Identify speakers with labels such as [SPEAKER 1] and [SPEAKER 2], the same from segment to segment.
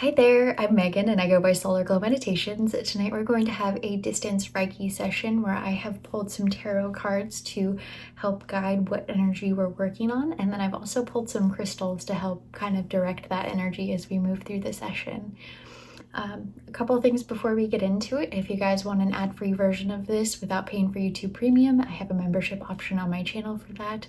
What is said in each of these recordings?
[SPEAKER 1] Hi there, I'm Megan and I go by Solar Glow Meditations. Tonight we're going to have a distance Reiki session where I have pulled some tarot cards to help guide what energy we're working on, and then I've also pulled some crystals to help kind of direct that energy as we move through the session. A couple of things before we get into it. If you guys want an ad-free version of this without paying for YouTube Premium, I have a membership option on my channel for that.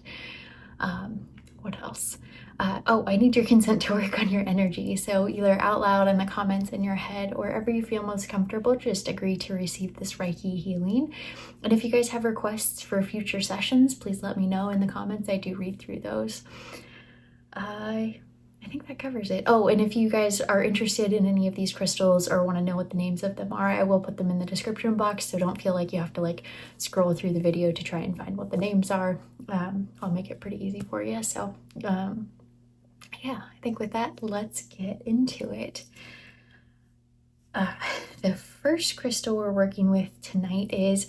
[SPEAKER 1] What else? I need your consent to work on your energy. So either out loud in the comments in your head or wherever you feel most comfortable, just agree to receive this Reiki healing. And if you guys have requests for future sessions, please let me know in the comments. I do read through those. I think that covers it. Oh, and if you guys are interested in any of these crystals or want to know what the names of them are, I will put them in the description box, so don't feel like you have to scroll through the video to try and find what the names are. I'll make it pretty easy for you. So yeah, I think with that, let's get into it. The first crystal we're working with tonight is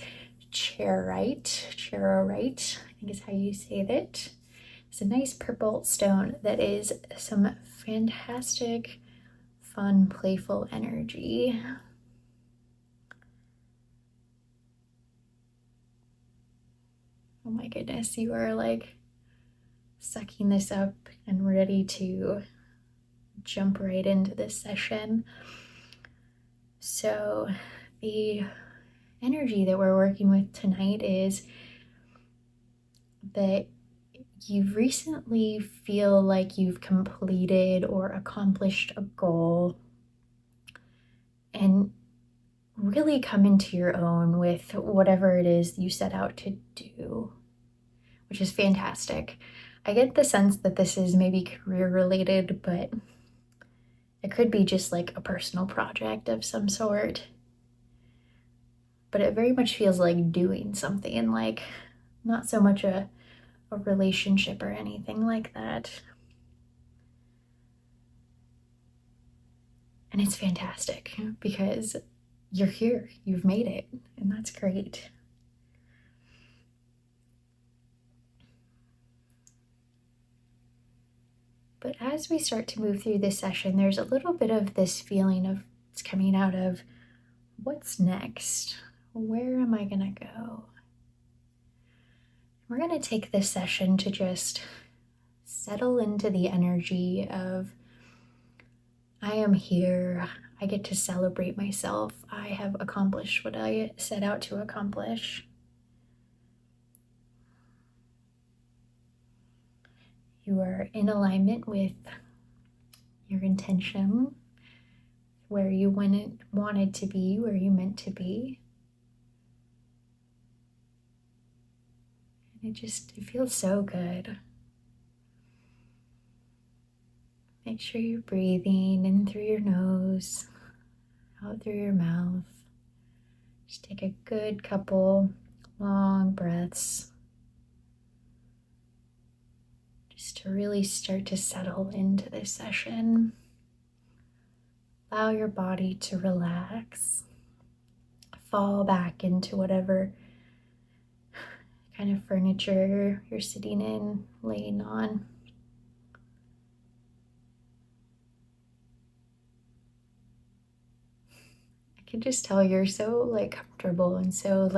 [SPEAKER 1] charoite. Charoite, I think is how you say that. It's a nice purple stone that is some fantastic, fun, playful energy. Oh my goodness, you are sucking this up and ready to jump right into this session. So the energy that we're working with tonight is that you recently feel like you've completed or accomplished a goal and really come into your own with whatever it is you set out to do, which is fantastic. I get the sense that this is maybe career related, but it could be just like a personal project of some sort. But it very much feels like doing something, like not so much a relationship or anything like that. And it's fantastic because you're here, you've made it, and that's great. But as we start to move through this session, there's a little bit of this feeling of it's coming out of what's next? Where am I gonna go? We're gonna take this session to just settle into the energy of I am here. I get to celebrate myself. I have accomplished what I set out to accomplish. You are in alignment with your intention, where you wanted to be, where you meant to be. And it feels so good. Make sure you're breathing in through your nose, out through your mouth. Just take a good couple long breaths just to really start to settle into this session. Allow your body to relax. Fall back into whatever kind of furniture you're sitting in, laying on. I can just tell you're so comfortable and so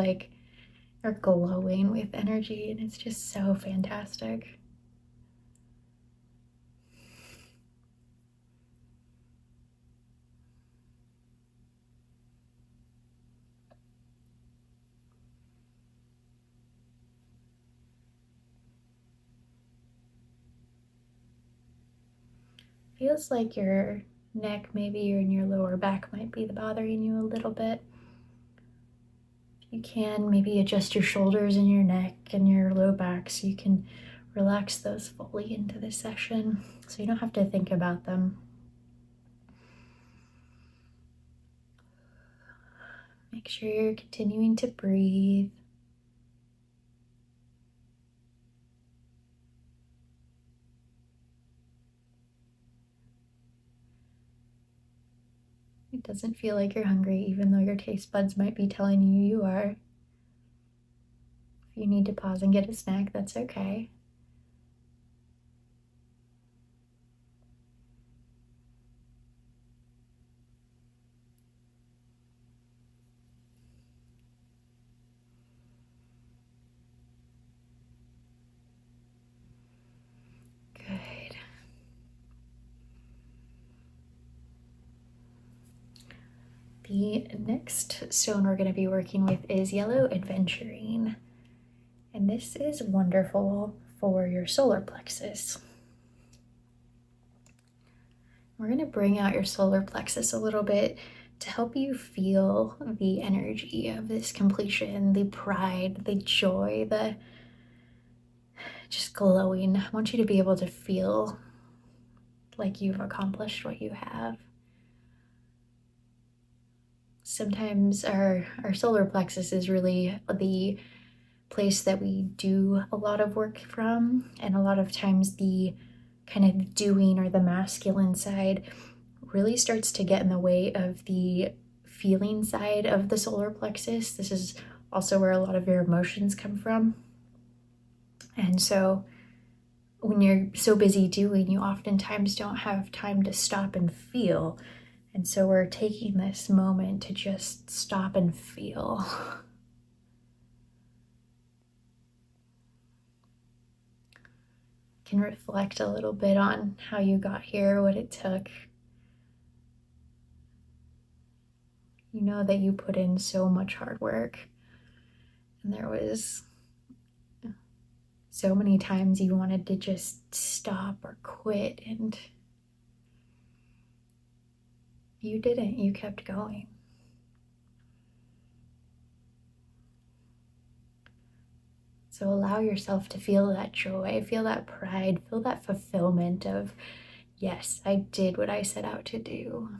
[SPEAKER 1] you're glowing with energy, and it's just so fantastic. Feels like your neck, maybe, or in your lower back might be bothering you a little bit. If you can, maybe adjust your shoulders and your neck and your low back so you can relax those fully into this session so you don't have to think about them. Make sure you're continuing to breathe. It doesn't feel like you're hungry, even though your taste buds might be telling you you are. If you need to pause and get a snack, that's okay. The next stone we're going to be working with is yellow aventurine. And this is wonderful for your solar plexus. We're going to bring out your solar plexus a little bit to help you feel the energy of this completion, the pride, the joy, the just glowing. I want you to be able to feel like you've accomplished what you have. Sometimes our solar plexus is really the place that we do a lot of work from, and a lot of times the kind of doing or the masculine side really starts to get in the way of the feeling side of the solar plexus. This is also where a lot of your emotions come from. And so when you're so busy doing, you oftentimes don't have time to stop and feel. And so we're taking this moment to just stop and feel. Can reflect a little bit on how you got here, what it took. You know that you put in so much hard work, and there was so many times you wanted to just stop or quit, and you didn't. You kept going. So allow yourself to feel that joy, feel that pride, feel that fulfillment of, yes, I did what I set out to do.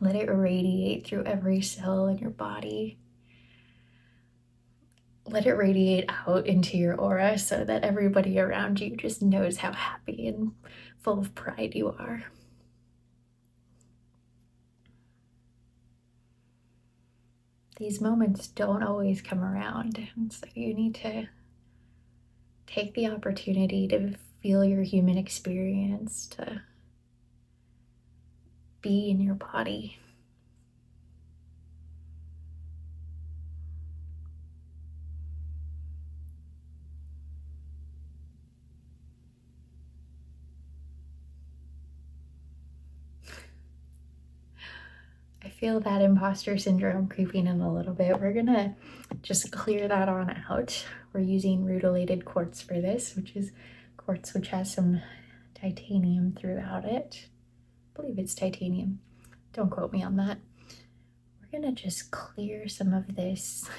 [SPEAKER 1] Let it radiate through every cell in your body. Let it radiate out into your aura so that everybody around you just knows how happy and full of pride you are. These moments don't always come around, and so you need to take the opportunity to feel your human experience, to be in your body. I feel that imposter syndrome creeping in a little bit. We're gonna just clear that on out. We're using rutilated quartz for this, which is quartz which has some titanium throughout it. I believe it's titanium. Don't quote me on that. We're gonna just clear some of this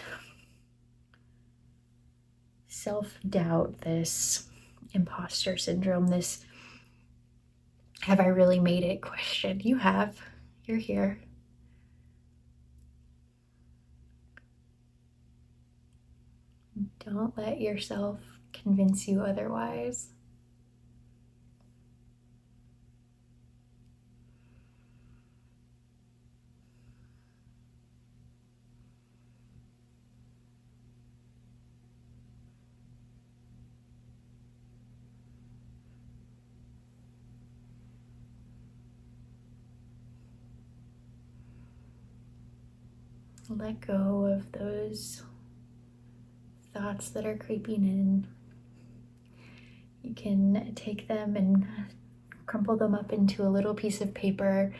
[SPEAKER 1] self-doubt, this imposter syndrome, this have I really made it question. You have. You're here. Don't let yourself convince you otherwise. Let go of those thoughts that are creeping in. You can take them and crumple them up into a little piece of paper,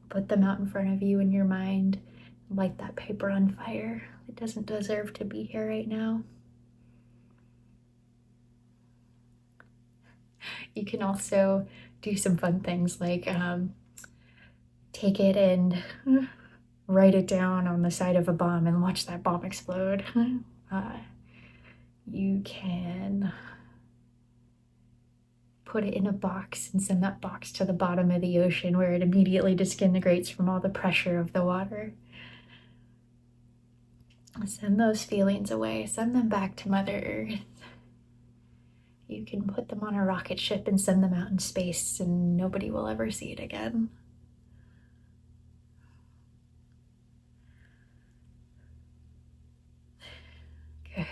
[SPEAKER 1] put them out in front of you in your mind, light that paper on fire. It doesn't deserve to be here right now. You can also do some fun things like take it and write it down on the side of a bomb and watch that bomb explode. You can put it in a box and send that box to the bottom of the ocean where it immediately disintegrates from all the pressure of the water. Send those feelings away. Send them back to Mother Earth. You can put them on a rocket ship and send them out in space and nobody will ever see it again.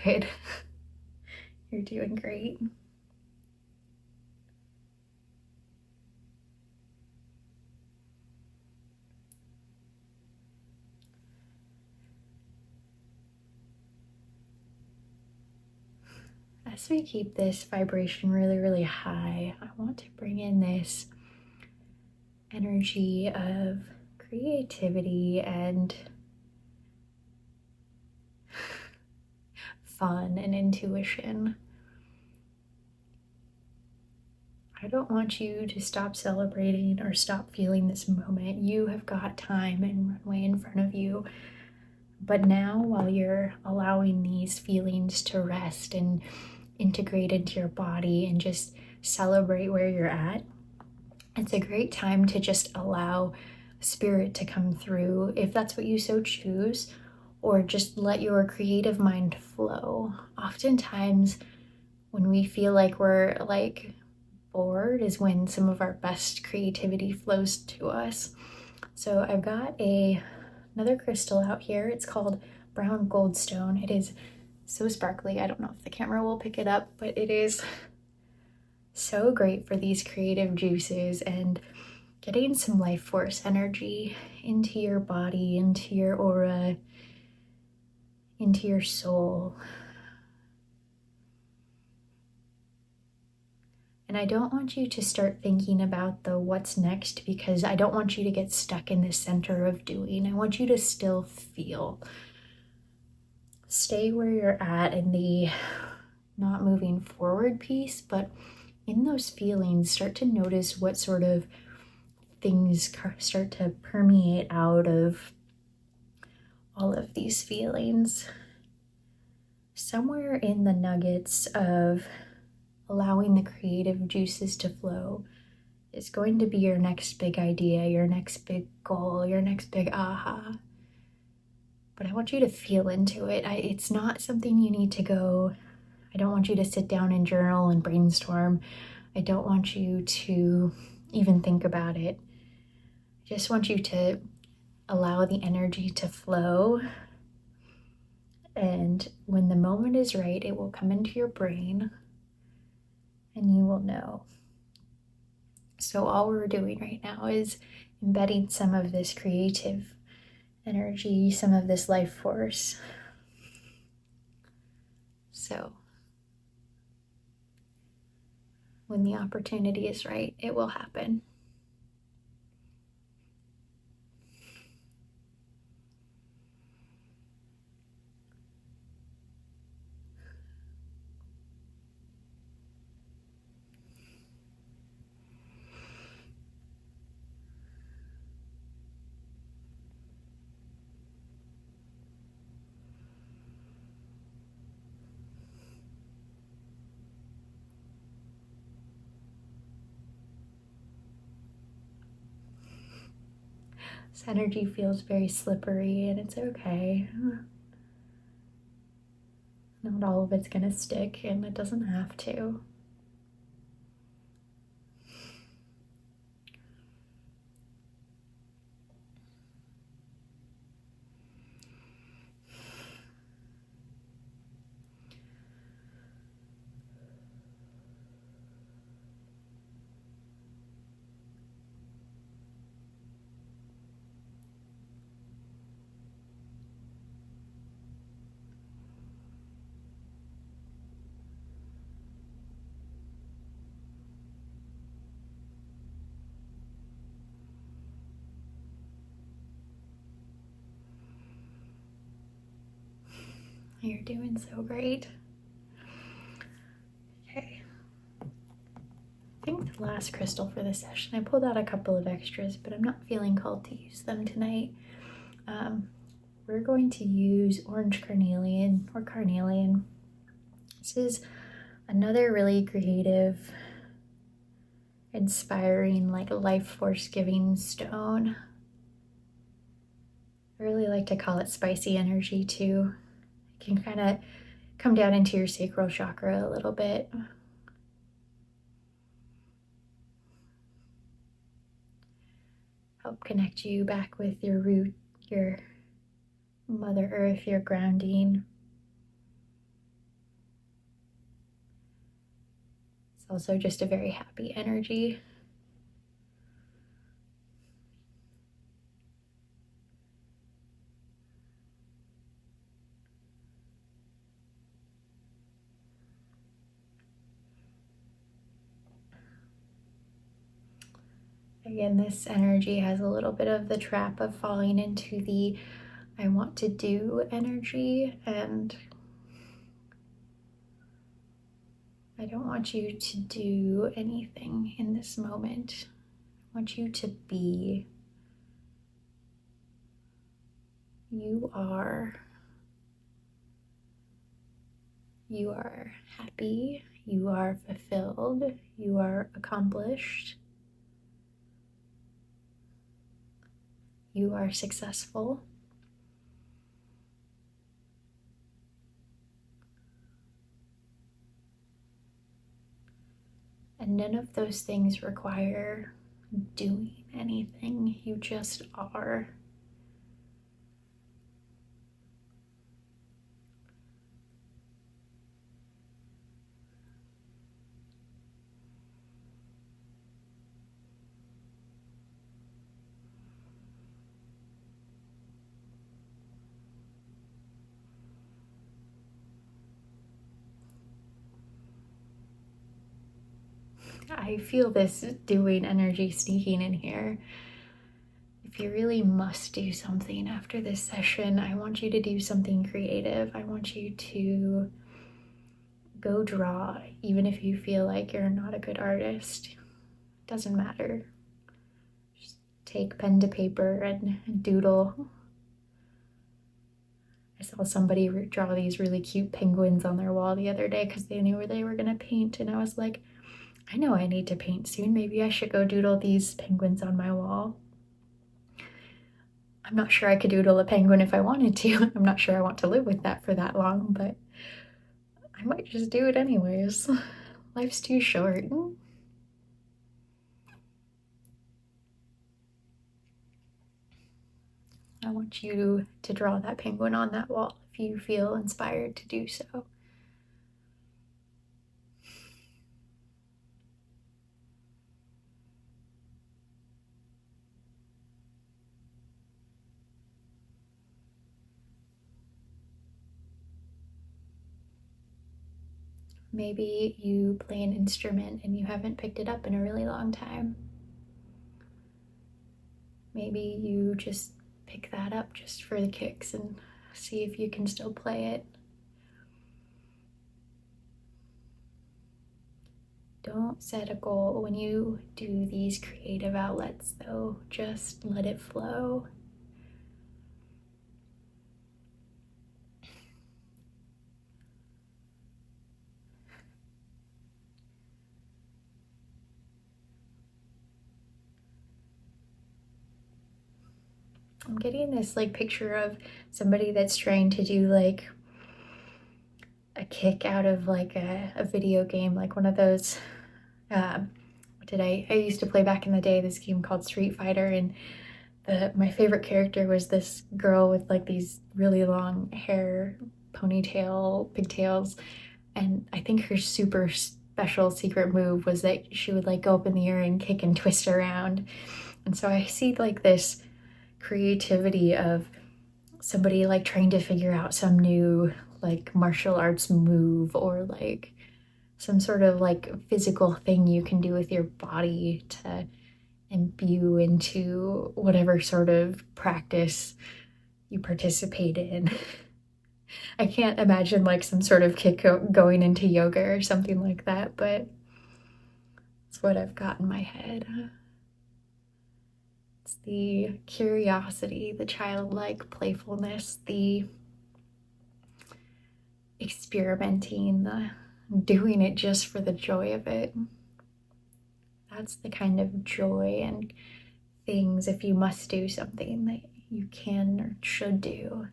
[SPEAKER 1] Good. You're doing great. As we keep this vibration really, really high, I want to bring in this energy of creativity and fun and intuition. I don't want you to stop celebrating or stop feeling this moment. You have got time and runway in front of you. But now, while you're allowing these feelings to rest and integrate into your body and just celebrate where you're at, it's a great time to just allow spirit to come through if that's what you so choose, or just let your creative mind flow. Oftentimes, when we feel like we're bored is when some of our best creativity flows to us. So I've got another crystal out here. It's called brown goldstone. It is so sparkly. I don't know if the camera will pick it up, but it is so great for these creative juices and getting some life force energy into your body, into your aura, into your soul. And I don't want you to start thinking about the what's next, because I don't want you to get stuck in the center of doing. I want you to still feel. Stay where you're at in the not moving forward piece, but in those feelings, start to notice what sort of things start to permeate out of all of these feelings. Somewhere in the nuggets of allowing the creative juices to flow is going to be your next big idea, your next big goal, your next big aha. But I want you to feel into it. It's not something you need to go. I don't want you to sit down and journal and brainstorm. I don't want you to even think about it. I just want you to allow the energy to flow. And when the moment is right, it will come into your brain and you will know. So all we're doing right now is embedding some of this creative energy, some of this life force. So when the opportunity is right, it will happen. This energy feels very slippery, and it's okay. Not all of it's gonna stick, and it doesn't have to. You're doing so great. Okay. I think the last crystal for this session, I pulled out a couple of extras, but I'm not feeling called to use them tonight. We're going to use orange carnelian or carnelian. This is another really creative, inspiring, life force giving stone. I really like to call it spicy energy too. It can kind of come down into your sacral chakra a little bit. Help connect you back with your root, your Mother Earth, your grounding. It's also just a very happy energy. I Again, this energy has a little bit of the trap of falling into the I want to do energy, and I don't want you to do anything in this moment. I want you to be. You are happy, you are fulfilled, you are accomplished, you are successful. And none of those things require doing anything. You just are. I feel this doing energy sneaking in here. If you really must do something after this session, I want you to do something creative. I want you to go draw, even if you feel like you're not a good artist. It doesn't matter. Just take pen to paper and doodle. I saw somebody draw these really cute penguins on their wall the other day because they knew where they were going to paint, and I was like, I know I need to paint soon. Maybe I should go doodle these penguins on my wall. I'm not sure I could doodle a penguin if I wanted to. I'm not sure I want to live with that for that long, but I might just do it anyways. Life's too short. I want you to draw that penguin on that wall if you feel inspired to do so. Maybe you play an instrument and you haven't picked it up in a really long time. Maybe you just pick that up just for the kicks and see if you can still play it. Don't set a goal when you do these creative outlets, though. Just let it flow. I'm getting this like picture of somebody that's trying to do like a kick out of like a video game, like one of those. What did I used to play back in the day this game called Street Fighter, and my favorite character was this girl with like these really long hair, ponytail, pigtails, and I think her super special secret move was that she would like go up in the air and kick and twist around. And so I see like this creativity of somebody like trying to figure out some new like martial arts move, or like some sort of like physical thing you can do with your body to imbue into whatever sort of practice you participate in. I can't imagine like some sort of kick going into yoga or something like that, but it's what I've got in my head. It's the curiosity, the childlike playfulness, the experimenting, the doing it just for the joy of it. That's the kind of joy and things, if you must do something, that you can or should do.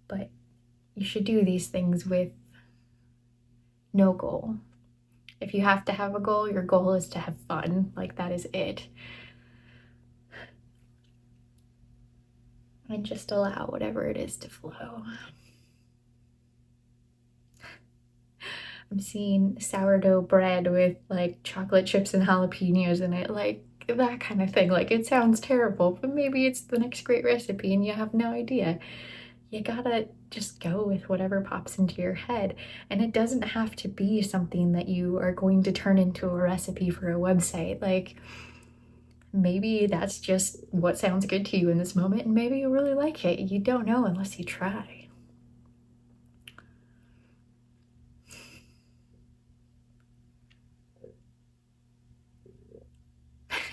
[SPEAKER 1] But you should do these things with no goal. If you have to have a goal, your goal is to have fun. Like, that is it. And just allow whatever it is to flow. I'm seeing sourdough bread with like chocolate chips and jalapenos in it, like that kind of thing. Like, it sounds terrible, but maybe it's the next great recipe and you have no idea. You gotta just go with whatever pops into your head. And it doesn't have to be something that you are going to turn into a recipe for a website. Like, maybe that's just what sounds good to you in this moment, and maybe you really like it. You don't know unless you try.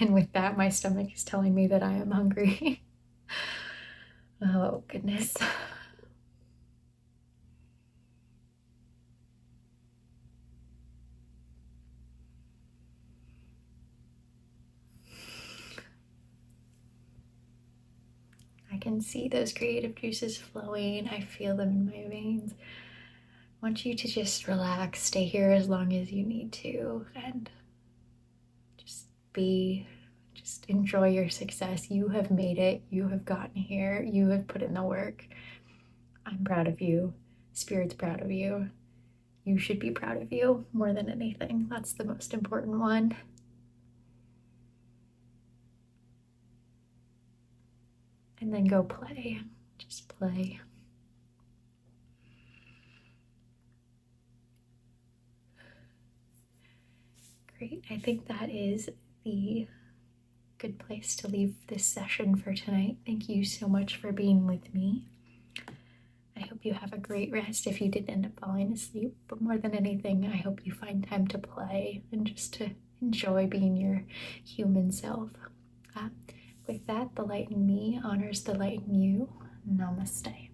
[SPEAKER 1] And with that, my stomach is telling me that I am hungry. Oh, goodness. I can see those creative juices flowing. I feel them in my veins. I want you to just relax, stay here as long as you need to, and just be, just enjoy your success. You have made it. You have gotten here. You have put in the work. I'm proud of you. Spirit's proud of you. You should be proud of you more than anything. That's the most important one. And then go play. Just play. Great. I think that is the good place to leave this session for tonight. Thank you so much for being with me. I hope you have a great rest if you did end up falling asleep. But more than anything, I hope you find time to play and just to enjoy being your human self. With that, the light in me honors the light in you. Namaste.